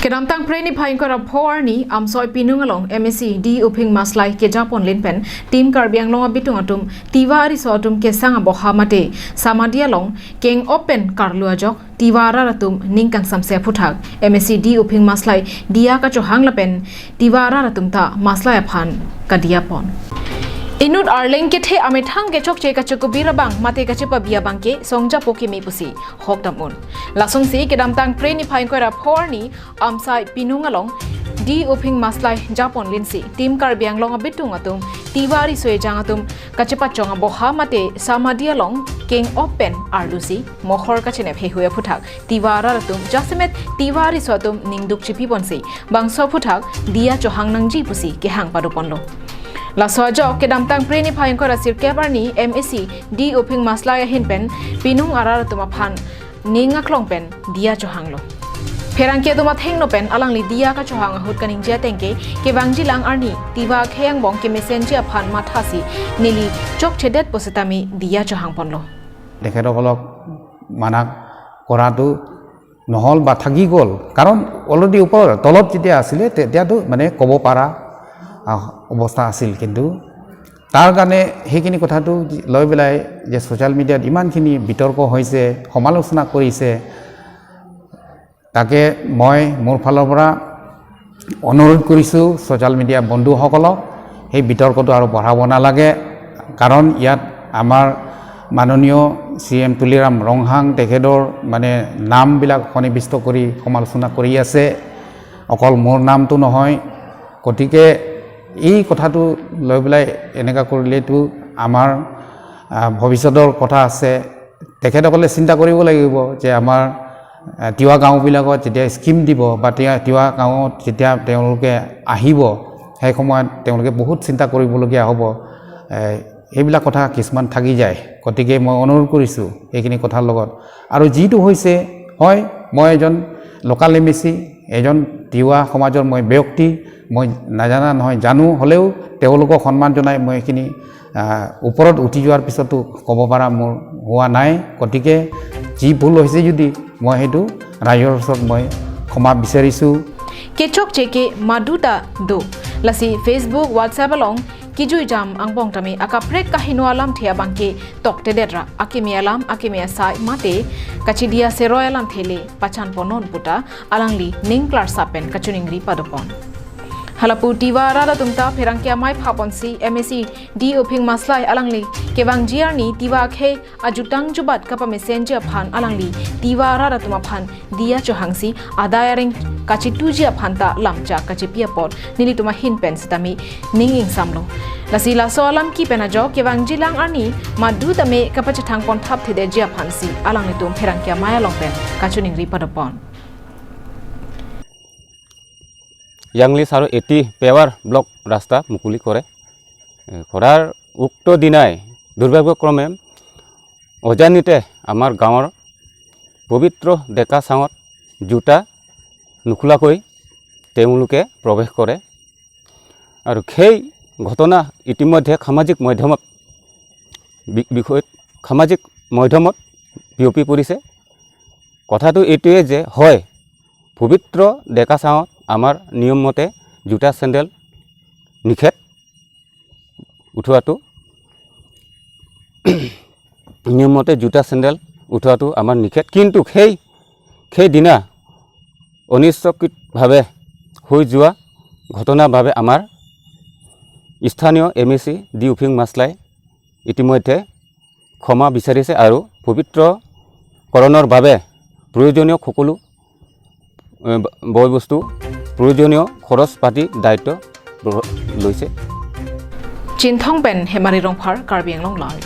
Kedam tang preni phain ko rapor ni amsoi pinung along MSc di uping maslai ke Japon linpen tim karbiang long abitung atum tiwari so atum ke sang aboha mate samadia long keng open karlua jok tiwara ratum ningkang samse phuthak MSc di uping maslai dia ka chohang lapen tiwara ratum ta maslai aphan ka dia pon Inut arleng ke the amethang ke chok che ka chukubira bang mate ka chepa bia bang ke songja poki me pusi hok damun lasong si ke dam tang preni phain ko ra phorni amsai pinung along di uping maslai Japon linsi tim karbiang long abitung atum tiwari soe jang atum ka chepa chonga boha mate samadia long king open arlusi mohor ka chene phe huya phuthak tiwara ratum jasmet tiwari so atum ningduk chipi bonsi bangso phuthak dia chohang nangji pusi ke hang paduponlo Lasojo ke damtang preni phain ko rasir kebarni MSc di uping maslaya hinpen pinung arar tuma phan ninga klongpen dia chohanglo Ferangke tuma thengno pen alangli dia ka chohang hut kaning ja tengke ke bangji lang arni tiwa kheyang bong ke messenger phan mathasi nili chok chedet positami dia chohang ponlo তেখেতসকলক মানা কৰাটো নহল বা থাকি গল কাৰণ already ওপৰ তলত যেতিয়া আছিল তেতিয়াতো মানে ক'ব পাৰা অৱস্থা আছিল কিন্তু তাৰ কাৰণে হেখিনি কথাটো লৈ বেলাই যে সোশ্যাল মিডিয়াত ইমানখিনি বিতৰ্ক হৈছে সমালোচনা কৰিছে তাকে মই মোৰ ফালৰ পৰা অনুৰোধ কৰিছো সোশ্যাল মিডিয়া বন্ধুসকলক এই বিতৰ্কটো আৰু বঢ়াব নালাগে কাৰণ ইয়াত আমাৰ মাননীয় CM তুলিৰাম ৰংহাং তেখেতৰ মানে নামবিলাক সন্নিৱিষ্ট কৰি সমালোচনা কৰি আছে অকল মোৰ নামটো নহয় গতিকে এই কথাটো লৈ বেলাই এনেকা কৰিলেতো আমাৰ ভৱিষ্যতৰ কথা আছে তেখেতসকলে চিন্তা কৰিব লাগিব যে আমাৰ তিৱা গাঁওবিলাকত যেতিয়া স্কিম দিব বা তিৱা গাঁৱত যেতিয়া তেওঁলোকে আহিব সেই সময়ত তেওঁলোকে বহুত চিন্তা কৰিবলগীয়া হ'ব এইবিলাক কথা কিছুমান থাকি যায় গতিকে মই অনুৰোধ কৰিছোঁ এইখিনি কথাৰ লগত আৰু যিটো হৈছে হয় মই এজন লোকাল এমএসি এজন তিৱা সমাজৰ মই ব্যক্তি মই নাজানা নহয় জানো হলেও তেওঁলোকক সন্মান জনাই মই এইখিনি ওপৰত উঠি যোৱাৰ পিছতো ক'ব পৰা মোৰ হোৱা নাই গতিকে যি ভুল হৈছে যদি মই হেতু ৰাইজৰ ওচৰত মই ক্ষমা বিচাৰিছোঁ কেচক চেকে মাদুতা দো lassi Facebook WhatsApp along kijui jam angbong tami akaprek kahino alam thia bangke tokte dedra akimi alam akimi sai mate kachidia seroy alam thele pachan ponon puta alangli ningklar sapen kachuning padopon Halapu tiwara da tumta ferangkia mai phaponsi MSc di uping maslai alangli kebang jiarni tiwa khe ajutang jubat kapa messenger phan alangli tiwara da tuma phan dia chohangsi adayaring kachitujia phanta lamcha kachipia pot nili tuma hin pen stami ninging samlo lasila so alam ki penajo kebang jilang arni madu tame kapa chathang pon thap thide jia phansi alangli tum ferangkia mai along pen kachuning ri padopon Yangli saru eti pewar blok rasta mukuli kore korar ukto dinai দুর্ভাগ্যক্রমে অজানিতে আমার গাঁৱৰ পবিত্ৰ ডেকা চাঙত জোতা নুখোলাকৈ তেওঁলোকে প্ৰৱেশ কৰে আৰু সেই ঘটনা ইতিমধ্যে সামাজিক মাধ্যমত বিয়পি পৰিছে কথাটো এইটোৱে যে হয় পবিত্ৰ ডেকা চাঙত আমাৰ নিয়ম মতে জোতা চেন্ডেল নিষেধ উঠোৱাটো নিয়ম মতে জোতা চেন্ডেল উঠোৱাটো আমাৰ নিষেধ কিন্তু সেই দিনা অনিচ্ছাকৃতভাৱে হৈ যোৱা ঘটনাৰ বাবে আমাৰ স্থানীয় MSc দি উপিং মাছলাই ইতিমধ্যে ক্ষমা বিচাৰিছে আৰু পবিত্ৰকৰণৰ বাবে প্ৰয়োজনীয় সকলো বয় বস্তু প্রয়োজনীয় খরচ পাতি দায়িত্ব লৈছে চিনথং পেন হেমারি রংফার কার্বি আংলং লাল